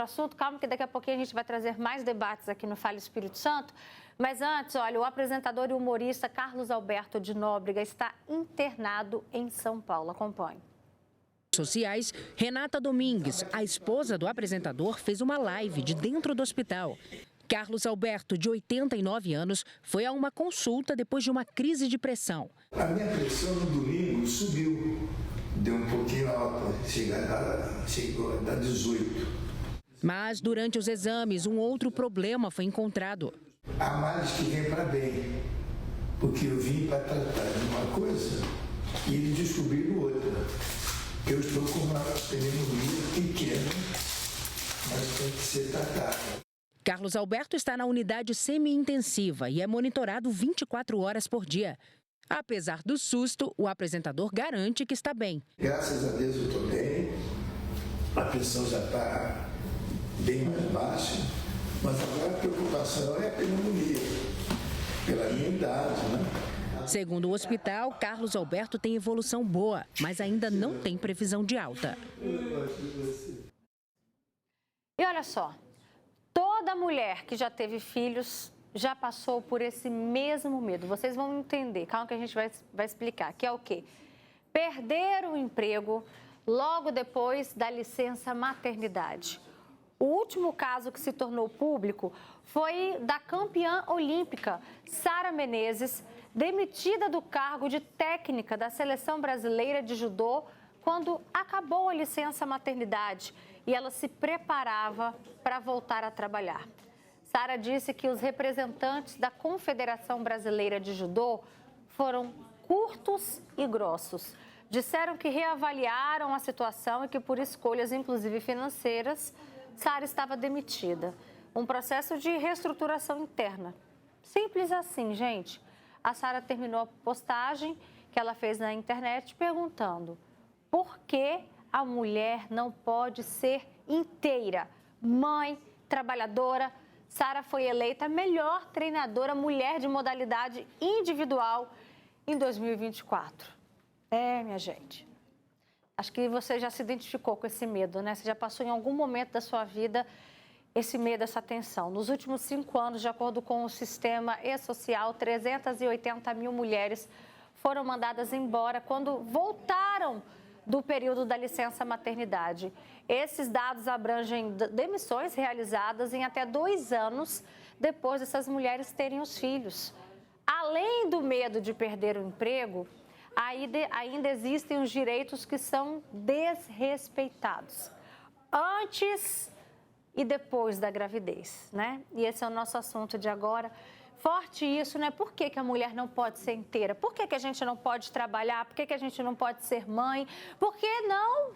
outro assunto. Calma que daqui a pouquinho a gente vai trazer mais debates aqui no Fala Espírito Santo. Mas antes, olha, o apresentador e humorista Carlos Alberto de Nóbrega está internado em São Paulo. Acompanhe. Sociais, Renata Domingues, a esposa do apresentador, fez uma live de dentro do hospital. Carlos Alberto, de 89 anos, foi a uma consulta depois de uma crise de pressão. A minha pressão no domingo subiu, deu um pouquinho alta, chegou a dar 18. Mas durante os exames, um outro problema foi encontrado. Há males que vêm para bem, porque eu vim para tratar de uma coisa e eles descobriram outra. Eu estou com uma pneumonia pequena, mas tem que ser tratada. Carlos Alberto está na unidade semi-intensiva e é monitorado 24 horas por dia. Apesar do susto, o apresentador garante que está bem. Graças a Deus eu estou bem, a pressão já está bem mais baixa, mas agora a preocupação é a pneumonia, pela minha idade, né? Segundo o hospital, Carlos Alberto tem evolução boa, mas ainda não tem previsão de alta. E olha só, toda mulher que já teve filhos já passou por esse mesmo medo. Vocês vão entender, calma que a gente vai explicar, que é o quê? Perder o emprego logo depois da licença maternidade. O último caso que se tornou público foi da campeã olímpica Sara Menezes, demitida do cargo de técnica da Seleção Brasileira de Judô quando acabou a licença maternidade e ela se preparava para voltar a trabalhar. Sara disse que os representantes da Confederação Brasileira de Judô foram curtos e grossos. Disseram que reavaliaram a situação e que, por escolhas, inclusive financeiras, Sara estava demitida. Um processo de reestruturação interna. Simples assim, gente. A Sara terminou a postagem que ela fez na internet perguntando por que a mulher não pode ser inteira, mãe, trabalhadora. Sara foi eleita a melhor treinadora mulher de modalidade individual em 2024. Minha gente, acho que você já se identificou com esse medo, né? Você já passou em algum momento da sua vida esse medo, essa tensão. Nos últimos 5 anos, de acordo com o Sistema E-Social, 380 mil mulheres foram mandadas embora quando voltaram do período da licença maternidade. Esses dados abrangem demissões realizadas em até 2 anos depois dessas mulheres terem os filhos. Além do medo de perder o emprego, ainda existem os direitos que são desrespeitados antes e depois da gravidez, né? E esse é o nosso assunto de agora. Forte isso, né? Por que a mulher não pode ser inteira? Por que a gente não pode trabalhar? Por que a gente não pode ser mãe? Por que não?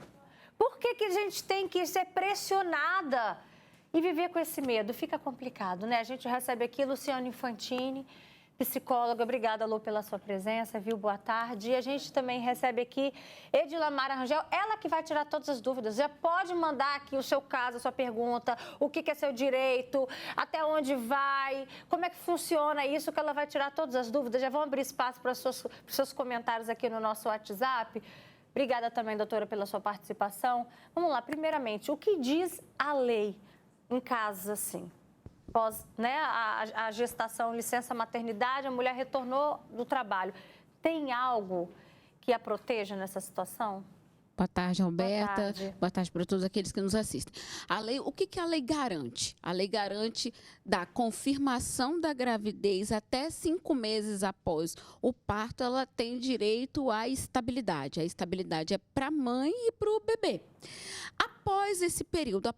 Por que a gente tem que ser pressionada e viver com esse medo? Fica complicado, né? A gente recebe aqui Luciana Infantini, psicóloga. Obrigada, Lu, pela sua presença, viu? Boa tarde. E a gente também recebe aqui Edilamara Rangel, ela que vai tirar todas as dúvidas. Já pode mandar aqui o seu caso, a sua pergunta, o que é seu direito, até onde vai, como é que funciona isso, que ela vai tirar todas as dúvidas. Já vão abrir espaço para os seus comentários aqui no nosso WhatsApp. Obrigada também, doutora, pela sua participação. Vamos lá, primeiramente, o que diz a lei em casos assim? Após, né, a gestação, licença maternidade, a mulher retornou do trabalho. Tem algo que a proteja nessa situação? Boa tarde, Alberta. Boa tarde. Boa tarde para todos aqueles que nos assistem. A lei, o que a lei garante? A lei garante da confirmação da gravidez até 5 meses após o parto, ela tem direito à estabilidade. A estabilidade é para a mãe e para o bebê. Após esse período,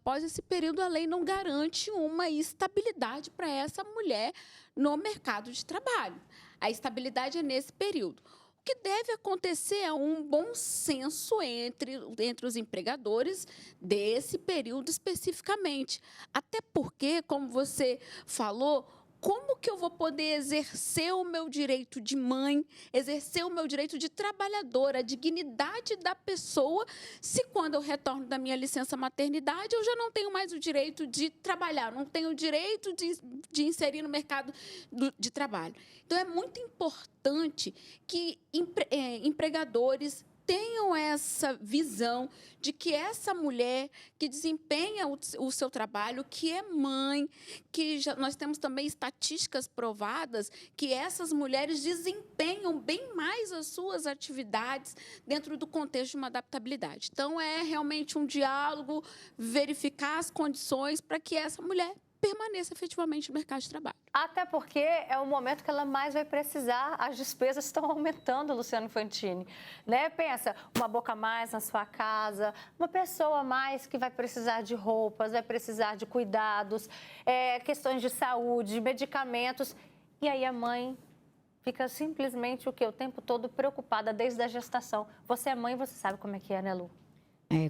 a lei não garante uma estabilidade para essa mulher no mercado de trabalho. A estabilidade é nesse período. O que deve acontecer é um bom senso entre os empregadores desse período especificamente. Até porque, como você falou, como que eu vou poder exercer o meu direito de mãe, exercer o meu direito de trabalhadora, a dignidade da pessoa, se quando eu retorno da minha licença maternidade, eu já não tenho mais o direito de trabalhar, não tenho o direito de inserir no mercado de trabalho. Então, é muito importante que empregadores tenham essa visão de que essa mulher que desempenha o seu trabalho, que é mãe, que nós temos também estatísticas provadas que essas mulheres desempenham bem mais as suas atividades dentro do contexto de uma adaptabilidade. Então, é realmente um diálogo, verificar as condições para que essa mulher permaneça efetivamente no mercado de trabalho. Até porque é o momento que ela mais vai precisar, as despesas estão aumentando, Luciano Fantini, né? Pensa, uma boca a mais na sua casa, uma pessoa a mais que vai precisar de roupas, vai precisar de cuidados, questões de saúde, medicamentos, e aí a mãe fica simplesmente o tempo todo preocupada desde a gestação. Você é mãe, você sabe como é que é, né, Lu?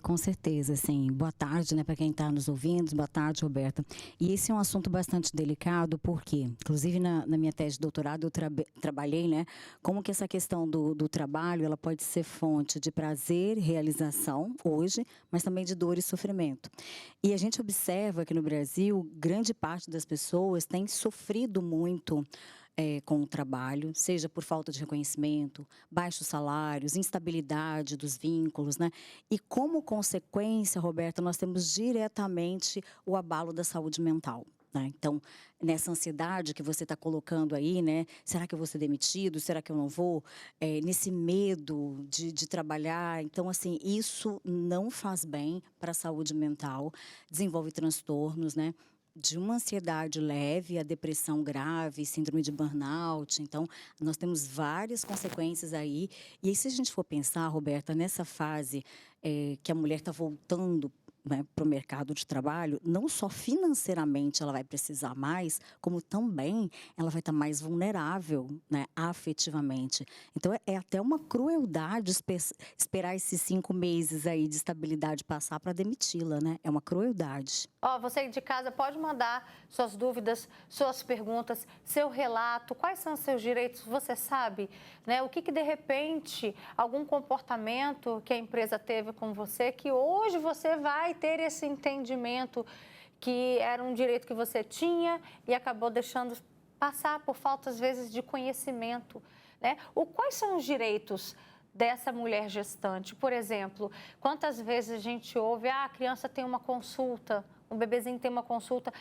Com certeza, sim. Boa tarde, né, para quem está nos ouvindo. Boa tarde, Roberta. E esse é um assunto bastante delicado, porque, inclusive, na minha tese de doutorado, eu trabalhei, né, como que essa questão do trabalho, ela pode ser fonte de prazer, realização, hoje, mas também de dor e sofrimento. E a gente observa que no Brasil, grande parte das pessoas tem sofrido muito com o trabalho, seja por falta de reconhecimento, baixos salários, instabilidade dos vínculos, né? E como consequência, Roberta, nós temos diretamente o abalo da saúde mental. Né? Então, nessa ansiedade que você está colocando aí, né? Será que eu vou ser demitido? Será que eu não vou? Nesse medo de trabalhar. Então, assim, isso não faz bem para a saúde mental, desenvolve transtornos, né? De uma ansiedade leve a depressão grave, síndrome de burnout. Então, nós temos várias consequências aí. E aí, se a gente for pensar, Roberta, nessa fase que a mulher está voltando, né, para o mercado de trabalho, não só financeiramente ela vai precisar mais, como também ela vai estar mais vulnerável, né, afetivamente. Então, é até uma crueldade esperar esses 5 meses aí de estabilidade passar para demiti-la, né? É uma crueldade. Você de casa pode mandar suas dúvidas, suas perguntas, seu relato, quais são os seus direitos, você sabe, né? O que de repente, algum comportamento que a empresa teve com você, que hoje você vai ter esse entendimento que era um direito que você tinha e acabou deixando passar por falta, às vezes, de conhecimento, né? Quais são os direitos dessa mulher gestante? Por exemplo, quantas vezes a gente ouve, a criança tem uma consulta, um bebezinho tem uma consulta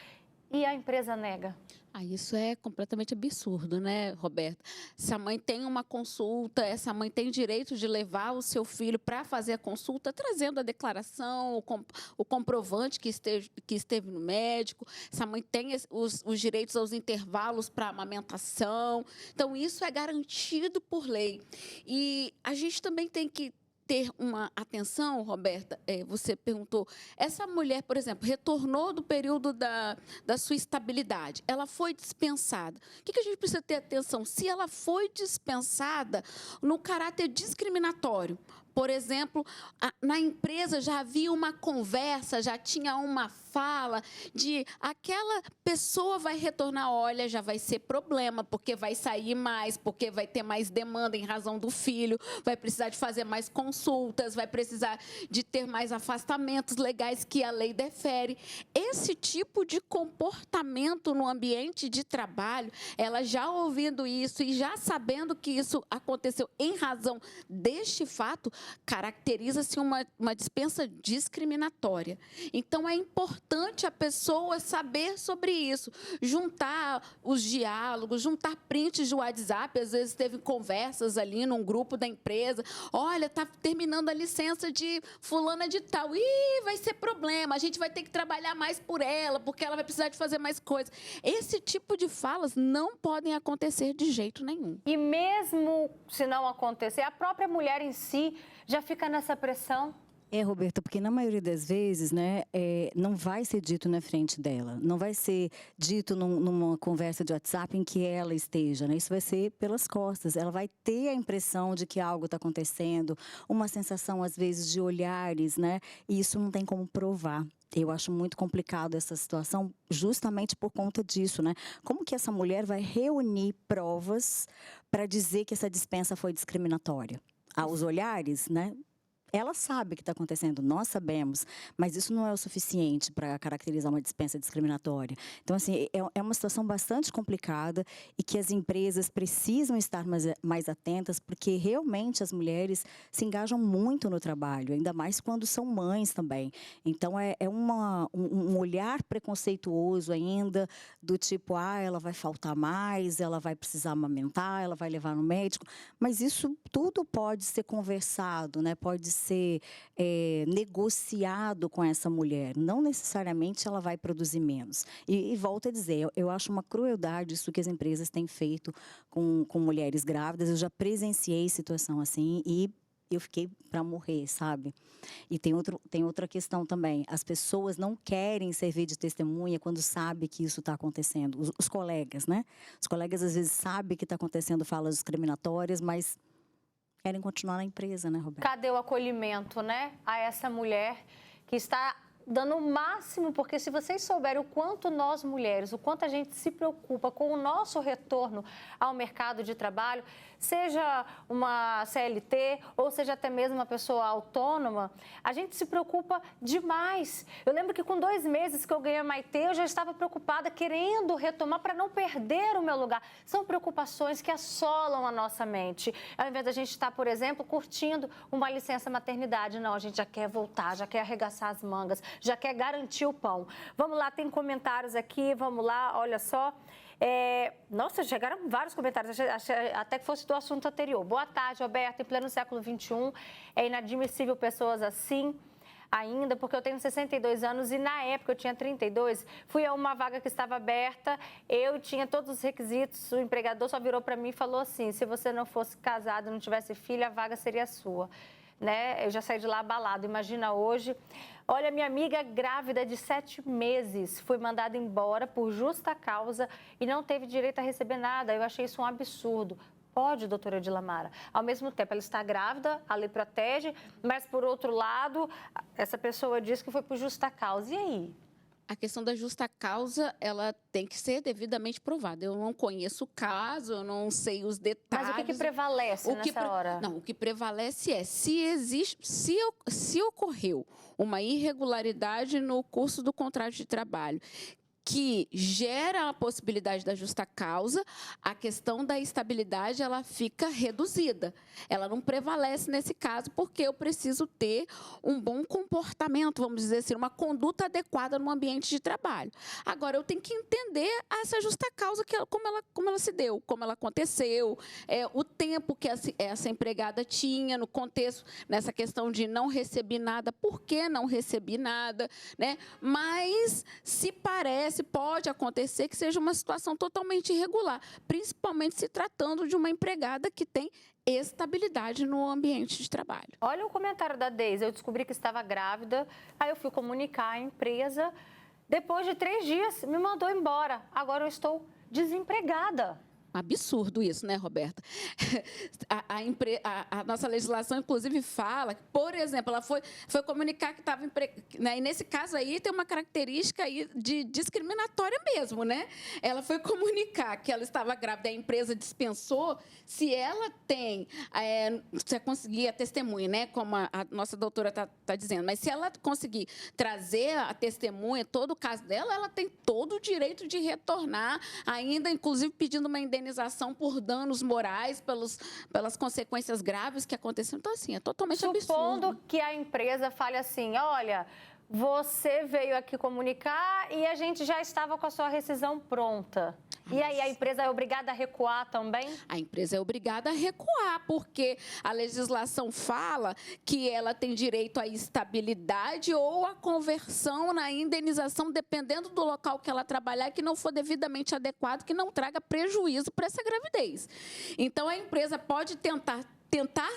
e a empresa nega? Isso é completamente absurdo, né, Roberta? Se a mãe tem uma consulta, essa mãe tem direito de levar o seu filho para fazer a consulta, trazendo a declaração, o comprovante que esteve no médico. Essa mãe tem os direitos aos intervalos para amamentação. Então, isso é garantido por lei. E a gente também tem que ter uma atenção, Roberta, você perguntou, essa mulher, por exemplo, retornou do período da sua estabilidade, ela foi dispensada. O que a gente precisa ter atenção? Se ela foi dispensada no caráter discriminatório, por exemplo, na empresa já havia uma conversa, já tinha uma fala de aquela pessoa vai retornar, olha, já vai ser problema, porque vai sair mais, porque vai ter mais demanda em razão do filho, vai precisar de fazer mais consultas, vai precisar de ter mais afastamentos legais que a lei defere. Esse tipo de comportamento no ambiente de trabalho, ela já ouvindo isso e já sabendo que isso aconteceu em razão deste fato, caracteriza-se uma dispensa discriminatória. Então, é importante a pessoa saber sobre isso, juntar os diálogos, juntar prints de WhatsApp, às vezes teve conversas ali num grupo da empresa, olha, está terminando a licença de fulana de tal, vai ser problema, a gente vai ter que trabalhar mais por ela, porque ela vai precisar de fazer mais coisas. Esse tipo de falas não podem acontecer de jeito nenhum. E mesmo se não acontecer, a própria mulher em si já fica nessa pressão? Roberta, porque na maioria das vezes, né, não vai ser dito na frente dela, não vai ser dito numa conversa de WhatsApp em que ela esteja, né? Isso vai ser pelas costas. Ela vai ter a impressão de que algo está acontecendo, uma sensação, às vezes, de olhares, né? E isso não tem como provar. Eu acho muito complicado essa situação justamente por conta disso, né? Como que essa mulher vai reunir provas para dizer que essa dispensa foi discriminatória? Aos olhares, né? Ela sabe o que está acontecendo, nós sabemos, mas isso não é o suficiente para caracterizar uma dispensa discriminatória. Então, assim, é uma situação bastante complicada e que as empresas precisam estar mais atentas, porque realmente as mulheres se engajam muito no trabalho, ainda mais quando são mães também. Então, é um olhar preconceituoso ainda, do tipo, ela vai faltar mais, ela vai precisar amamentar, ela vai levar no médico, mas isso tudo pode ser conversado, né? Pode ser negociado com essa mulher. Não necessariamente ela vai produzir menos. E volto a dizer, eu acho uma crueldade isso que as empresas têm feito com mulheres grávidas. Eu já presenciei situação assim e eu fiquei para morrer, sabe? E tem outra questão também. As pessoas não querem servir de testemunha quando sabem que isso está acontecendo. Os colegas, né? Os colegas às vezes sabem que está acontecendo falas discriminatórias, mas querem continuar na empresa, né, Roberto? Cadê o acolhimento, né, a essa mulher que está dando o máximo? Porque se vocês souberem o quanto nós mulheres, o quanto a gente se preocupa com o nosso retorno ao mercado de trabalho, seja uma CLT ou seja até mesmo uma pessoa autônoma, a gente se preocupa demais. Eu lembro que com 2 meses que eu ganhei a Maitê, eu já estava preocupada, querendo retomar para não perder o meu lugar. São preocupações que assolam a nossa mente. Ao invés da gente estar, por exemplo, curtindo uma licença maternidade, não, a gente já quer voltar, já quer arregaçar as mangas, já quer garantir o pão. Vamos lá, tem comentários aqui, vamos lá, olha só. Nossa, chegaram vários comentários, achei até que fosse do assunto anterior. Boa tarde, Roberto. Em pleno século XXI, é inadmissível pessoas assim ainda, porque eu tenho 62 anos e na época eu tinha 32, fui a uma vaga que estava aberta, eu tinha todos os requisitos, o empregador só virou para mim e falou assim, se você não fosse casado, não tivesse filho, a vaga seria sua. Né? Eu já saí de lá abalado, imagina hoje. Olha, minha amiga grávida de 7 meses foi mandada embora por justa causa e não teve direito a receber nada. Eu achei isso um absurdo. Pode, doutora Dilamara. Ao mesmo tempo, ela está grávida, a lei protege, mas, por outro lado, essa pessoa diz que foi por justa causa. E aí? A questão da justa causa, ela tem que ser devidamente provada. Eu não conheço o caso, eu não sei os detalhes. Mas o que prevalece nessa hora? Não, o que prevalece é se ocorreu uma irregularidade no curso do contrato de trabalho que gera a possibilidade da justa causa, a questão da estabilidade ela fica reduzida. Ela não prevalece nesse caso porque eu preciso ter um bom comportamento, vamos dizer assim, uma conduta adequada no ambiente de trabalho. Agora, eu tenho que entender essa justa causa, como ela se deu, como ela aconteceu, o tempo que essa empregada tinha no contexto, nessa questão de não receber nada, por que não recebi nada, né? Mas se pode acontecer que seja uma situação totalmente irregular, principalmente se tratando de uma empregada que tem estabilidade no ambiente de trabalho. Olha o comentário da Deise, eu descobri que estava grávida, aí eu fui comunicar à empresa, depois de 3 dias me mandou embora, agora eu estou desempregada. Absurdo isso, né, Roberta? A nossa legislação, inclusive, fala que, por exemplo, ela foi comunicar que estava empregada, né? E nesse caso aí tem uma característica aí de discriminatória mesmo, né? Ela foi comunicar que ela estava grávida, a empresa dispensou, se ela tem, você conseguir a testemunha, né? Como a nossa doutora está dizendo, mas se ela conseguir trazer a testemunha, todo o caso dela, ela tem todo o direito de retornar, ainda, inclusive, pedindo uma indenização por danos morais, pelas consequências graves que aconteceram. Então, assim, é totalmente absurdo. Supondo que a empresa fale assim, olha, você veio aqui comunicar e a gente já estava com a sua rescisão pronta. E aí a empresa é obrigada a recuar também? A empresa é obrigada a recuar, porque a legislação fala que ela tem direito à estabilidade ou à conversão na indenização, dependendo do local que ela trabalhar, que não for devidamente adequado, que não traga prejuízo para essa gravidez. Então, a empresa pode tentar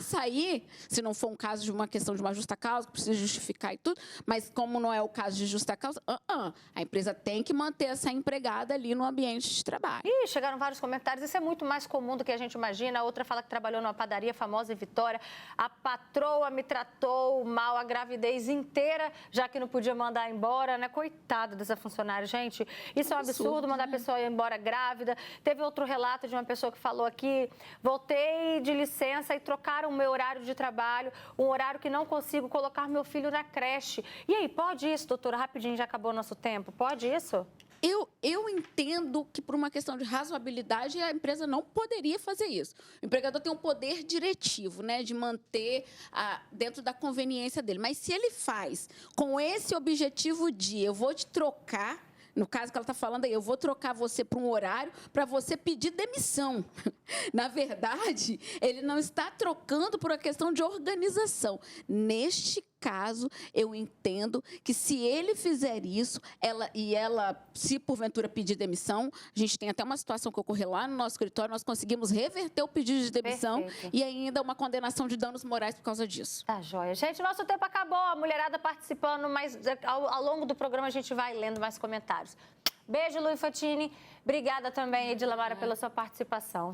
sair, se não for um caso de uma questão de uma justa causa, que precisa justificar e tudo, mas como não é o caso de justa causa, a empresa tem que manter essa empregada ali no ambiente de trabalho. Ih, chegaram vários comentários, isso é muito mais comum do que a gente imagina. A outra fala que trabalhou numa padaria famosa em Vitória, a patroa me tratou mal a gravidez inteira, já que não podia mandar embora, né? Coitada dessa funcionária, gente. Isso é um absurdo, mandar a pessoa ir embora grávida. Teve outro relato de uma pessoa que falou aqui, voltei de licença e trocaram o meu horário de trabalho, um horário que não consigo colocar meu filho na creche. E aí, pode isso, doutora? Rapidinho, já acabou o nosso tempo. Pode isso? Eu entendo que, por uma questão de razoabilidade, a empresa não poderia fazer isso. O empregador tem um poder diretivo, né, de manter dentro da conveniência dele. Mas se ele faz com esse objetivo de eu vou te trocar, no caso que ela está falando aí, eu vou trocar você para um horário para você pedir demissão. Na verdade, ele não está trocando por uma questão de organização. Neste caso, eu entendo que se ele fizer isso, ela, se porventura pedir demissão, a gente tem até uma situação que ocorreu lá no nosso escritório, nós conseguimos reverter o pedido de demissão. Perfeito. E ainda uma condenação de danos morais por causa disso. Tá joia. Gente, nosso tempo acabou, a mulherada participando, mas ao longo do programa a gente vai lendo mais comentários. Beijo, Lu Fatini. Obrigada também, Edilamara, pela sua participação.